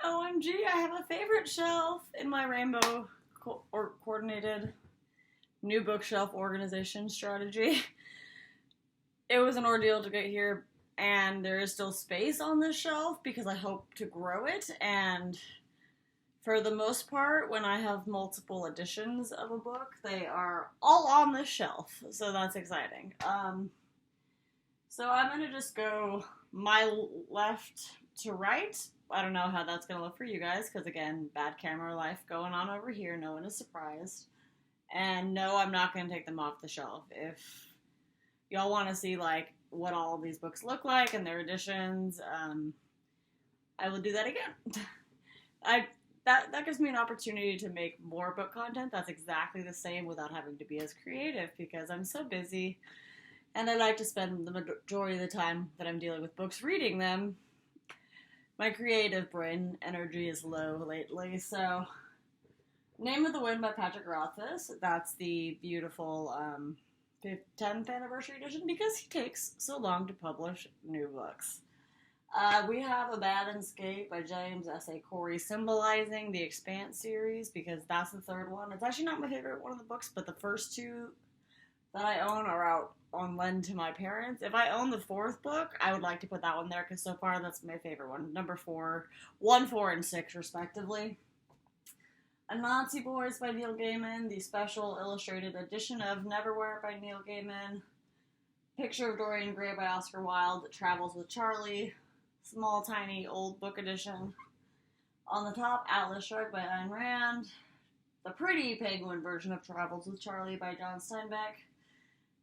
OMG, I have a favorite shelf in my rainbow coordinated new bookshelf organization strategy. It was an ordeal to get here, and there is still space on this shelf because I hope to grow it. And for the most part, when I have multiple editions of a book, they are all on this shelf, so that's exciting. So I'm gonna just go my left to right. I don't know how that's gonna look for you guys, because again, bad camera life going on over here. No one is surprised. And no, I'm not gonna take them off the shelf. If y'all want to see like what all of these books look like and their editions, I will do that again. That gives me an opportunity to make more book content that's exactly the same without having to be as creative, because I'm so busy and I like to spend the majority of the time that I'm dealing with books reading them. My creative brain energy is low lately, so Name of the Wind by Patrick Rothfuss. That's the beautiful 10th anniversary edition, because he takes so long to publish new books. We have Abandoned Escape by James S.A. Corey, symbolizing the Expanse series, because that's the third one. It's actually not my favorite one of the books, but the first two that I own are out on lend to my parents. If I own the fourth book, I would like to put that one there, because so far that's my favorite one. Number 4, 1, 4, and 6, respectively. Anansi Boys by Neil Gaiman, the special illustrated edition of Neverwhere by Neil Gaiman, Picture of Dorian Gray by Oscar Wilde, Travels with Charlie, small, tiny, old book edition. On the top, Atlas Shrugged by Ayn Rand, the pretty penguin version of Travels with Charlie by John Steinbeck,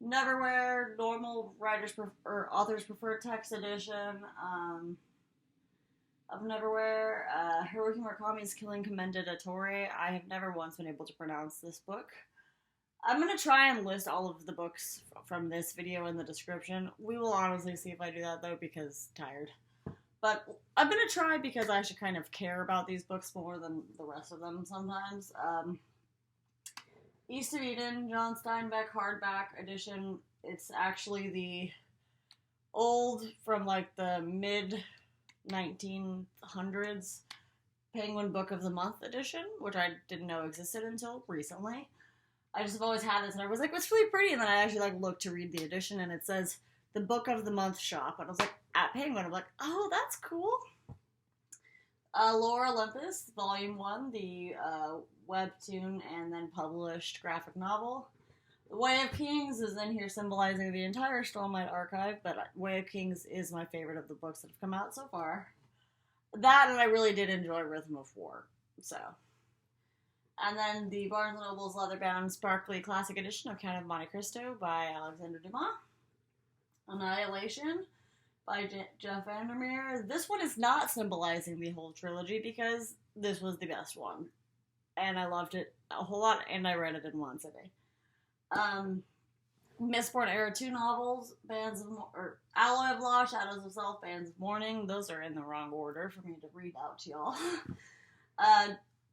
Neverwhere, normal authors preferred text edition of Neverwhere, Haruki Murakami's Killing Commended Ettore. I have never once been able to pronounce this book. I'm going to try and list all of the books from this video in the description. We will honestly see if I do that, though, because I'm tired. But I'm going to try, because I should kind of care about these books more than the rest of them sometimes. East of Eden, John Steinbeck, hardback edition. It's actually the old, from like the mid-1900s Penguin Book of the Month edition, which I didn't know existed until recently. I just have always had this, and I was like, it's really pretty, and then I actually like looked to read the edition, and it says the Book of the Month shop, and I was like, at Penguin. I'm like, oh, that's cool. Lore Olympus, Volume 1, the webtoon and then published graphic novel. The Way of Kings is in here, symbolizing the entire Stormlight archive, but Way of Kings is my favorite of the books that have come out so far. That, and I really did enjoy Rhythm of War, so. And then the Barnes & Noble's leather-bound sparkly classic edition of Count of Monte Cristo by Alexander Dumas. Annihilation by Jeff Vandermeer. This one is not symbolizing the whole trilogy, because this was the best one. And I loved it a whole lot, and I read it in one sitting. Mistborn Era 2 novels, Alloy of Law, Shadows of Self, Bands of Mourning. Those are in the wrong order for me to read out to y'all.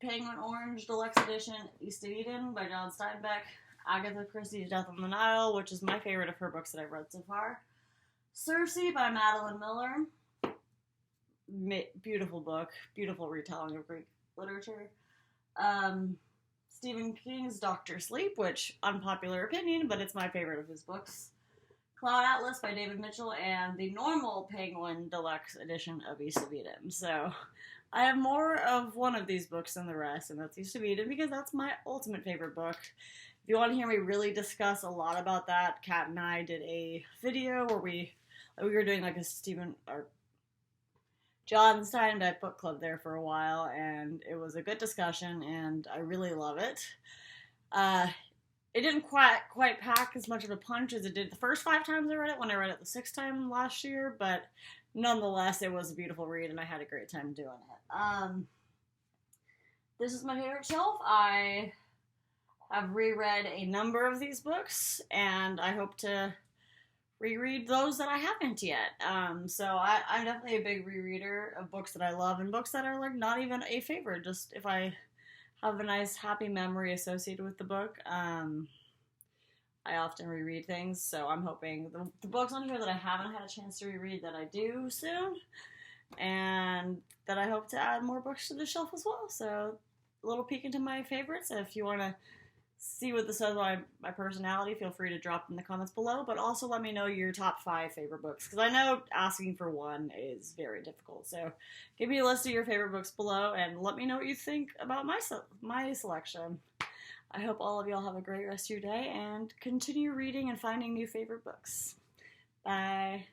Penguin Orange Deluxe Edition, East of Eden by John Steinbeck. Agatha Christie's Death on the Nile, which is my favorite of her books that I've read so far. Circe by Madeline Miller. Beautiful book. Beautiful retelling of Greek literature. Stephen King's Dr. Sleep, which, unpopular opinion, but it's my favorite of his books. Cloud Atlas by David Mitchell, and the normal Penguin Deluxe edition of East of Eden. So, I have more of one of these books than the rest, and that's East of Eden, because that's my ultimate favorite book. If you want to hear me really discuss a lot about that, Kat and I did a video where we were doing like a John Steinbeck book club there for a while, and it was a good discussion, and I really love it. It didn't quite pack as much of a punch as it did the first 5 times I read it, when I read it the 6th time last year, but nonetheless, it was a beautiful read, and I had a great time doing it. This is my favorite shelf. I have reread a number of these books, and I hope to reread those that I haven't yet. So I'm definitely a big rereader of books that I love, and books that are like not even a favorite, just if I have a nice happy memory associated with the book. I often reread things, so I'm hoping the books on here that I haven't had a chance to reread that I do soon. and that I hope to add more books to the shelf as well. So, a little peek into my favorites. If you want to see what this says about my personality, feel free to drop in the comments below, but also let me know your top 5 favorite books, because I know asking for one is very difficult. So give me a list of your favorite books below, and let me know what you think about my selection. I hope all of y'all have a great rest of your day, and continue reading and finding new favorite books. Bye.